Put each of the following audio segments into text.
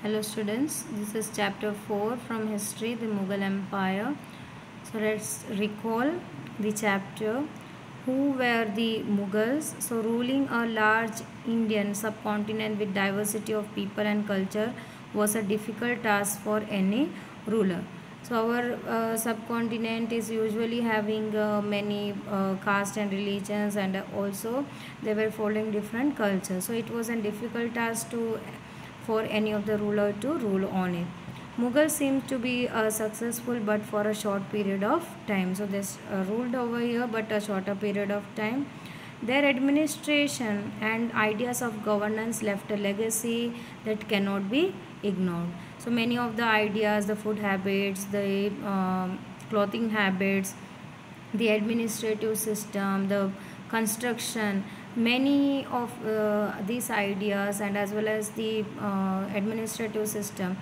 Hello students, this is chapter 4 from history, the Mughal Empire. So let's recall the chapter. Who were the Mughals? So ruling a large Indian subcontinent with diversity of people and culture was a difficult task for any ruler. So our subcontinent is usually having many caste and religions, and also they were following different cultures. So it was a difficult task to for any of the ruler to rule on it. Mughals seemed to be successful but for a short period of time. So they ruled over here but a shorter period of time. Their administration and ideas of governance left a legacy that cannot be ignored. So many of the ideas, the food habits, the clothing habits, the administrative system, the construction, many of these ideas, and as well as the administrative system,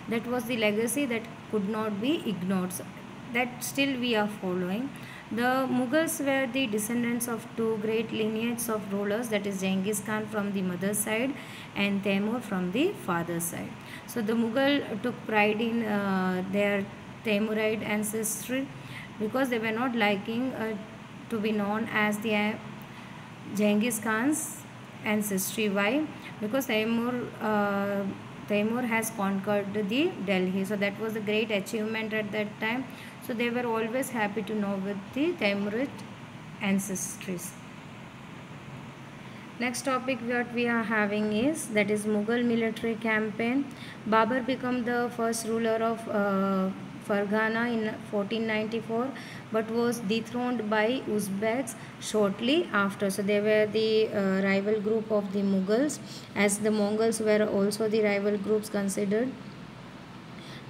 that was the legacy that could not be ignored. So that still we are following. The Mughals were the descendants of two great lineages of rulers, that is Genghis Khan from the mother's side and Timur from the father's side. So the Mughal took pride in their Timuride ancestry because they were not liking to be known as the Genghis Khan's ancestry. Why? Because Timur has conquered the Delhi, so that was a great achievement at that time. So they were always happy to know with the Timurid ancestries. Next topic that we are having is that is Mughal military campaign. Babur became the first ruler of Farghana in 1494, but was dethroned by Uzbeks shortly after. So they were the rival group of the Mughals, as the Mongols were also the rival groups considered.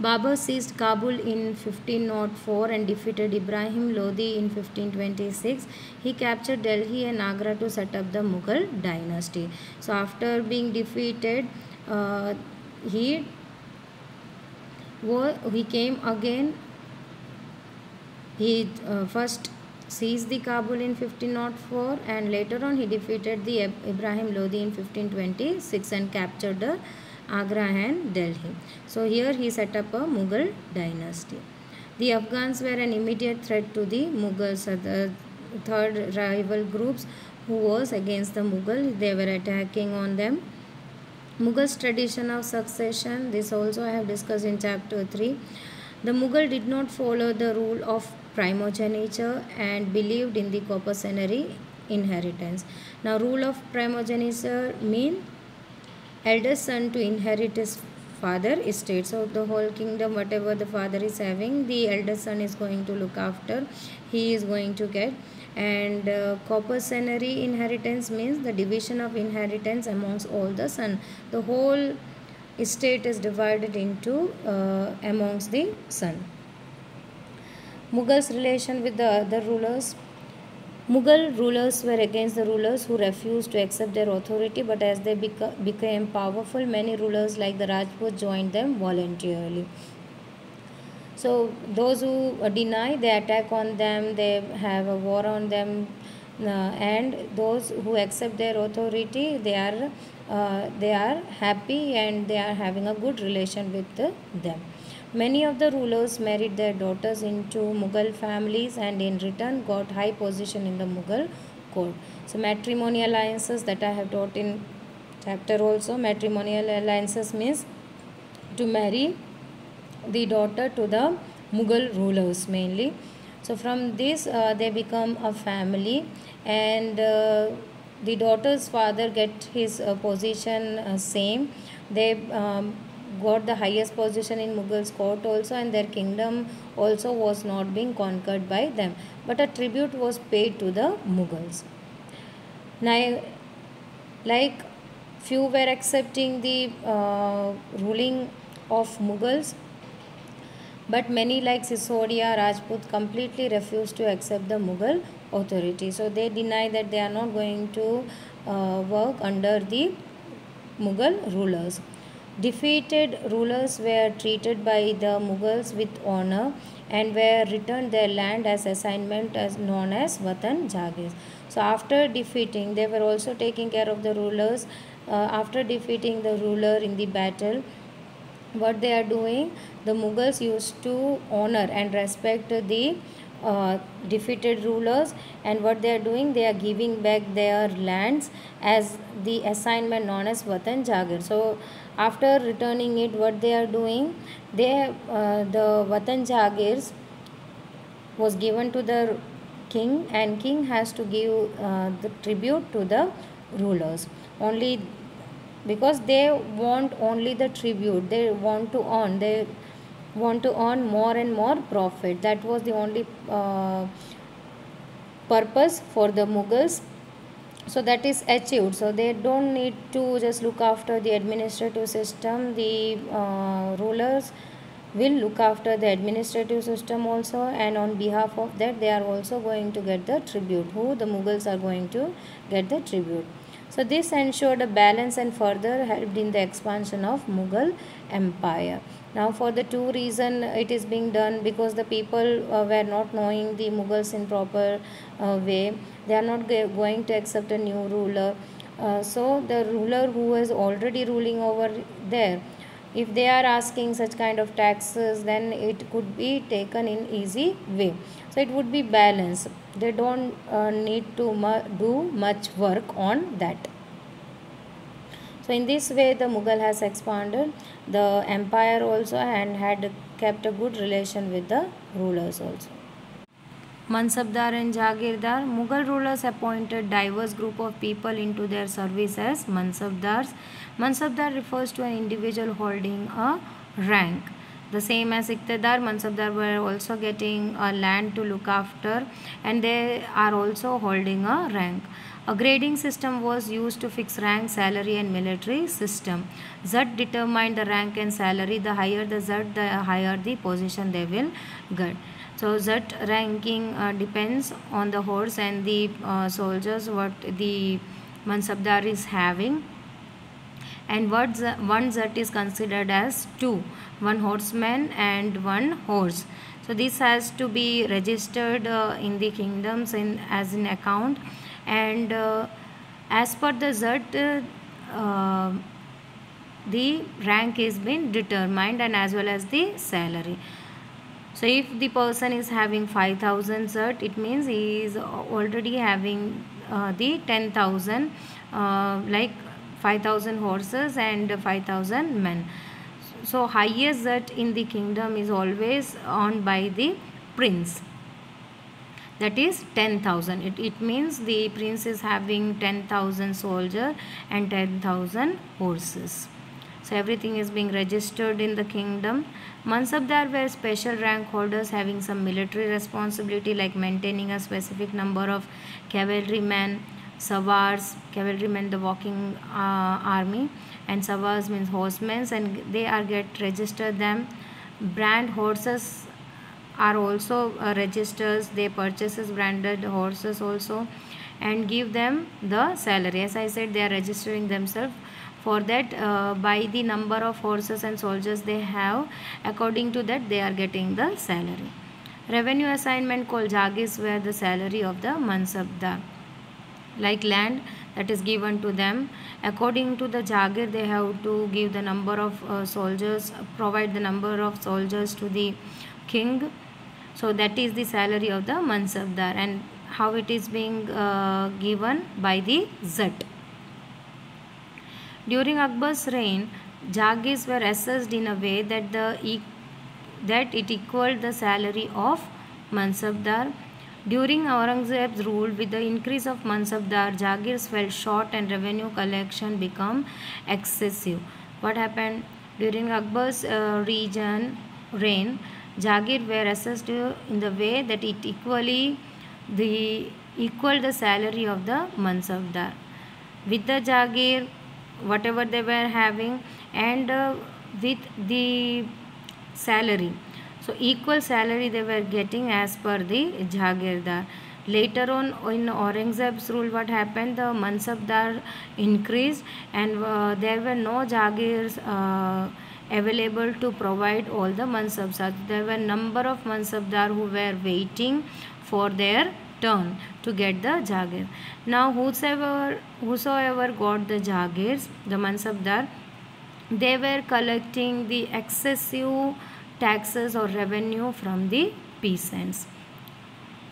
Babur seized Kabul in 1504 and defeated Ibrahim Lodi in 1526. He captured Delhi and Agra to set up the Mughal dynasty. So after being defeated, he came again. He first seized the Kabul in 1504 and later on he defeated the Ibrahim Lodi in 1526 and captured the Agra and Delhi. So here he set up a Mughal dynasty. The Afghans were an immediate threat to the Mughals. The third rival groups who was against the Mughal, they were attacking on them. Mughals tradition of succession, this also I have discussed in chapter 3. The Mughal did not follow the rule of primogeniture and believed in the coparcenary inheritance. Now rule of primogeniture mean eldest son to inherit his father estate. So the whole kingdom, whatever the father is having, the eldest son is going to look after, he is going to get. And coparcenary inheritance means the division of inheritance amongst all the son. The whole estate is divided into amongst the son. Mughals relation with the other rulers. Mughal rulers were against the rulers who refused to accept their authority, but as they became powerful, many rulers like the Rajput joined them voluntarily. So those who deny, they attack on them, they have a war on them, and those who accept their authority, they are happy and they are having a good relation with them. Many of the rulers married their daughters into Mughal families and in return got high position in the Mughal court. So matrimonial alliances that I have taught in chapter also. Matrimonial alliances means to marry the daughter to the Mughal rulers mainly. So from this they become a family, and the daughter's father get his position same. They got the highest position in Mughals court also, and their kingdom also was not being conquered by them, but a tribute was paid to the Mughals. Now, like few were accepting the ruling of Mughals, but many like Sisodia, Rajput completely refused to accept the Mughal authority. So they deny that they are not going to work under the Mughal rulers. Defeated rulers were treated by the Mughals with honor and were returned their land as assignment as known as Watan Jagir. So after defeating, they were also taking care of the rulers. After defeating the ruler in the battle, what they are doing, the Mughals used to honor and respect the defeated rulers, and what they are doing, they are giving back their lands as the assignment known as Watan Jagir. So after returning it, what they are doing, they the Watan Jagirs was given to the king, and king has to give the tribute to the rulers only, because they want only the tribute, they want to earn, they want to earn more and more profit. That was the only purpose for the Mughals. So that is achieved, so they don't need to just look after the administrative system. The rulers will look after the administrative system also, and on behalf of that they are also going to get the tribute, who the Mughals are going to get the tribute. So this ensured a balance and further helped in the expansion of Mughal empire. Now for the two reason it is being done, because the people were not knowing the Mughals in proper way. They are not going to accept a new ruler. So the ruler who is already ruling over there, if they are asking such kind of taxes, then it could be taken in easy way. So it would be balanced. They don't need to do much work on that. So in this way the Mughal has expanded the empire also, and had kept a good relation with the rulers also. Mansabdar and Jagirdar. Mughal rulers appointed diverse group of people into their service as Mansabdars. Mansabdar refers to an individual holding a rank. The same as Iqtidar, Mansabdar were also getting a land to look after, and they are also holding a rank. A grading system was used to fix rank, salary and military system. Zat determined the rank and salary. The higher the Zat, the higher the position they will get. So Zat ranking depends on the horse and the soldiers what the Mansabdar is having, and one Zat is considered as two, one horseman and one horse. So this has to be registered in the kingdoms as an account, and as per the Zat the rank is being determined, and as well as the salary. So if the person is having 5,000 Zat, it means he is already having the 10,000 like 5,000 horses and 5,000 men. So highest Zat in the kingdom is always owned by the prince, that is 10,000. It means the prince is having 10,000 soldiers and 10,000 horses. So everything is being registered in the kingdom. Mansabdar were special rank holders having some military responsibility, like maintaining a specific number of cavalrymen, Savars, cavalrymen, the walking army, and Savars means horsemen, and they are get registered them. Brand horses are also registers. They purchases branded horses also, and give them the salary. As I said, they are registering themselves. For that, by the number of horses and soldiers they have, according to that they are getting the salary. Revenue assignment called Jagirs were the salary of the Mansabdar, like land that is given to them. According to the Jagir, they have to give the number of soldiers, provide the number of soldiers to the king. So that is the salary of the Mansabdar, and how it is being given by the Zat. During Akbar's reign, Jagirs were assessed in a way that it equaled the salary of Mansabdar. During Aurangzeb's rule, with the increase of Mansabdar, Jagirs fell short and revenue collection became excessive. What happened? During Akbar's reign, Jagir were assessed in the way that it equaled the salary of the Mansabdar. With the Jagir, whatever they were having, and with the salary, so equal salary they were getting as per the Jagirdar. Later on in Aurangzeb's rule, what happened? The Mansabdar increased, and there were no Jagirs available to provide all the Mansabdar. There were number of Mansabdar who were waiting for their turn to get the Jagir. Now whosoever got the Jagirs, the Mansabdar, they were collecting the excessive taxes or revenue from the peasants.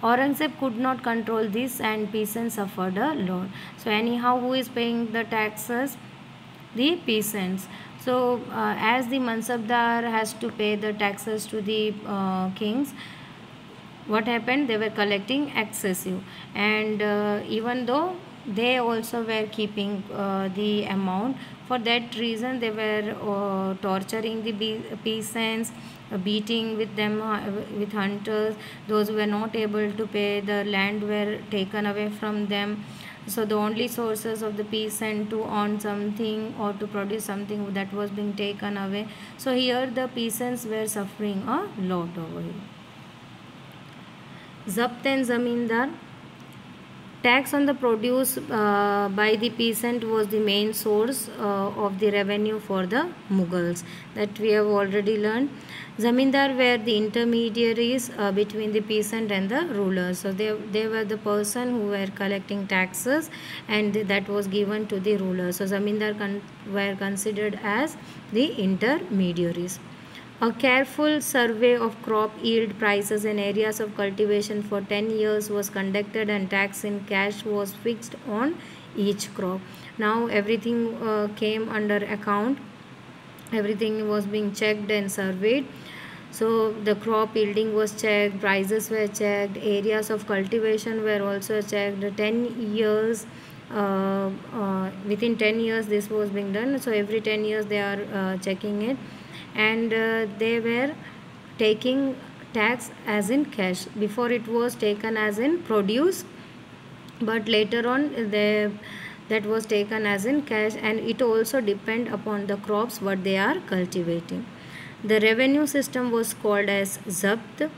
Aurangzeb could not control this and peasants suffered a lot. So anyhow, who is paying the taxes? The peasants. So as the Mansabdar has to pay the taxes to the kings, what happened? They were collecting excessive, and even though they also were keeping the amount, for that reason they were torturing the peasants, beating with them with hunters. Those who were not able to pay, the land were taken away from them. So the only sources of the peasant to earn something or to produce something, that was being taken away. So here the peasants were suffering a lot over here. Zabt and Zamindar. Tax on the produce by the peasant was the main source of the revenue for the Mughals, that we have already learned. Zamindar were the intermediaries between the peasant and the rulers. So they were the person who were collecting taxes, and that was given to the rulers. So Zamindar were considered as the intermediaries. A careful survey of crop yield, prices and areas of cultivation for 10 years was conducted, and tax in cash was fixed on each crop. Now everything came under account. Everything was being checked and surveyed. So the crop yielding was checked, prices were checked, areas of cultivation were also checked. 10 years, within 10 years this was being done. So every 10 years they are checking it. And they were taking tax as in cash. Before it was taken as in produce, but later on that was taken as in cash, and it also depend upon the crops what they are cultivating. The revenue system was called as Zabt.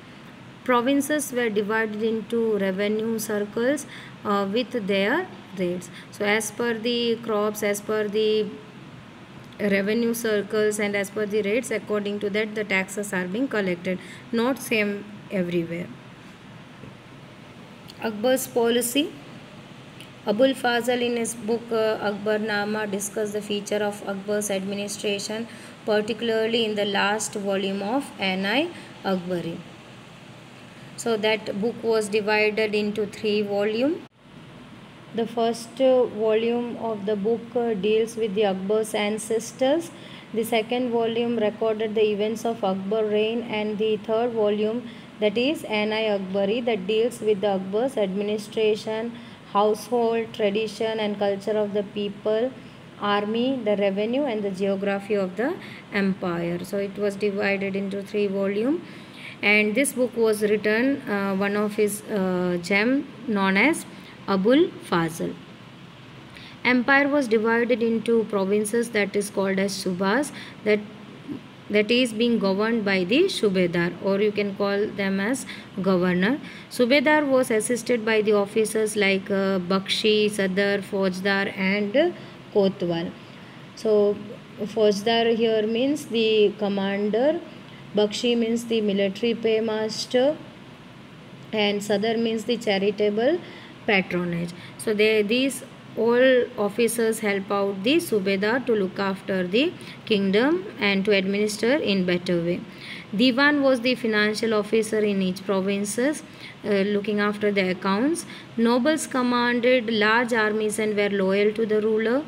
Provinces were divided into revenue circles with their rates. So as per the crops, as per the revenue circles, and as per the rates, according to that the taxes are being collected, not same everywhere. Akbar's policy. Abul Fazl in his book Akbarnama discussed the feature of Akbar's administration, particularly in the last volume of Ainai Akbari. So that book was divided into 3 volumes. The first volume of the book deals with the Akbar's ancestors. The second volume recorded the events of Akbar's reign, and the third volume, that is Ainai Akbari, that deals with the Akbar's administration, household, tradition and culture of the people, army, the revenue and the geography of the empire. So it was divided into 3 volumes, and this book was written one of his gem known as Abul Fazl. Empire was divided into provinces, that is called as subas, that is being governed by the Subedar, or you can call them as governor. Subedar was assisted by the officers like Bakshi, Sadar, Faujdar and Kotwal. So Faujdar here means the commander, Bakshi means the military paymaster, and Sadar means the charitable patronage. So these all officers help out the Subedar to look after the kingdom and to administer in better way. Diwan was the financial officer in each provinces, looking after the accounts. Nobles commanded large armies and were loyal to the ruler.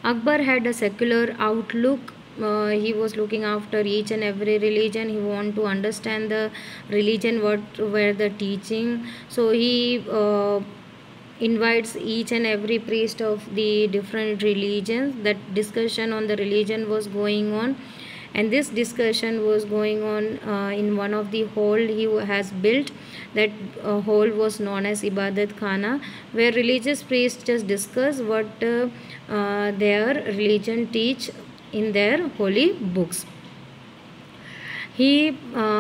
Akbar had a secular outlook. He was looking after each and every religion. He wanted to understand the religion, what were the teaching. So he invites each and every priest of the different religions. That discussion on the religion was going on, and this discussion was going on in one of the hall he has built. That hall was known as Ibadat Khana, where religious priests just discuss what their religion teach in their holy books. He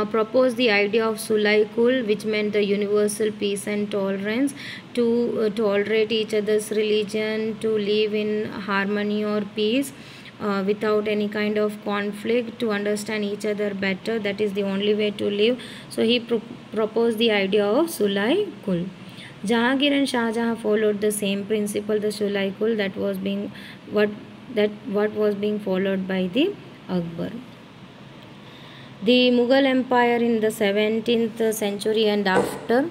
proposed the idea of Sulai Kul, which meant the universal peace and tolerance, to tolerate each other's religion, to live in harmony or peace without any kind of conflict, to understand each other better. That is the only way to live. So he proposed the idea of Sulai Kul. Jahangir and Shah Jahan followed the same principle, the Sulai Kul, that was being what that what was being followed by the Akbar. The Mughal Empire in the 17th century and after,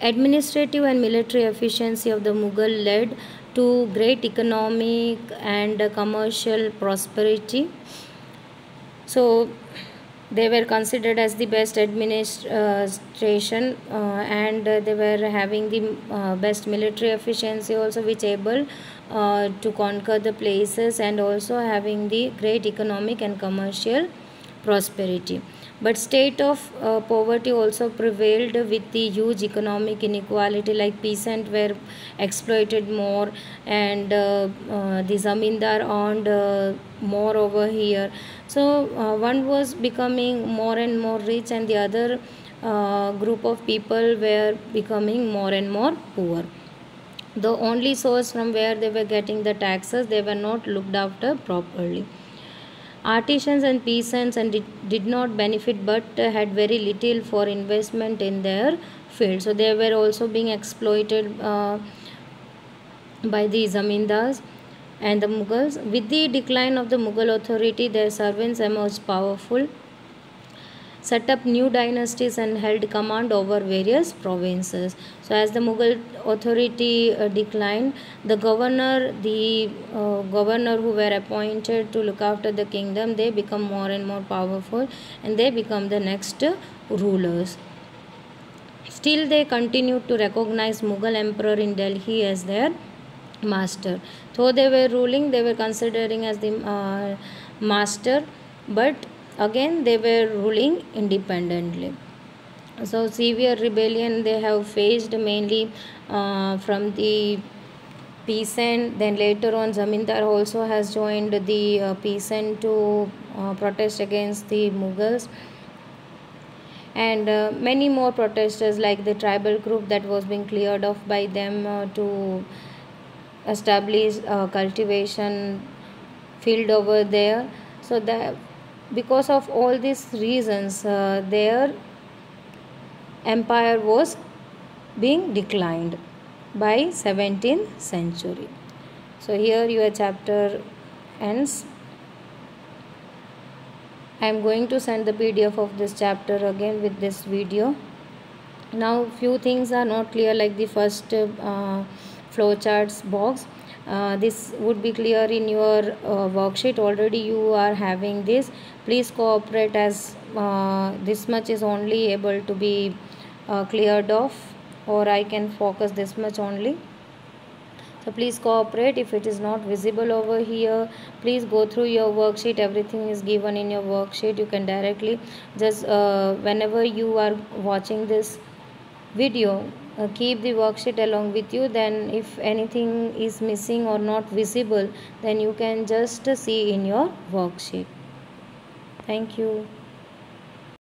administrative and military efficiency of the Mughal led to great economic and commercial prosperity. So they were considered as the best administration, and they were having the best military efficiency also, which able to conquer the places, and also having the great economic and commercial prosperity. But state of poverty also prevailed with the huge economic inequality, like peasants were exploited more, and the zamindar earned more over here. So one was becoming more and more rich, and the other group of people were becoming more and more poor. The only source from where they were getting the taxes, they were not looked after properly. Artisans and peasants and did not benefit, but had very little for investment in their field. So they were also being exploited by the zamindars and the Mughals. With the decline of the Mughal authority, their servants emerged powerful, set up new dynasties, and held command over various provinces. So as the Mughal authority declined, the governor who were appointed to look after the kingdom, they become more and more powerful, and they become the next rulers. Still they continued to recognize Mughal emperor in Delhi as their master. Though they were ruling, they were considering as the master, but again they were ruling independently. So severe rebellion they have faced, mainly from the peasant. Then later on zamindar also has joined the peasant to protest against the Mughals, and many more protesters, like the tribal group that was being cleared off by them to establish cultivation field over there. So that because of all these reasons, their empire was being declined by 17th century. So here your chapter ends. I am going to send the PDF of this chapter again with this video. Now few things are not clear, like the first flowcharts box. This would be clear in your worksheet. Already you are having this. Please cooperate, as this much is only able to be cleared off, or I can focus this much only. So please cooperate. If it is not visible over here, please go through your worksheet. Everything is given in your worksheet. You can directly just whenever you are watching this video, keep the worksheet along with you. Then if anything is missing or not visible, then you can just see in your worksheet. Thank you.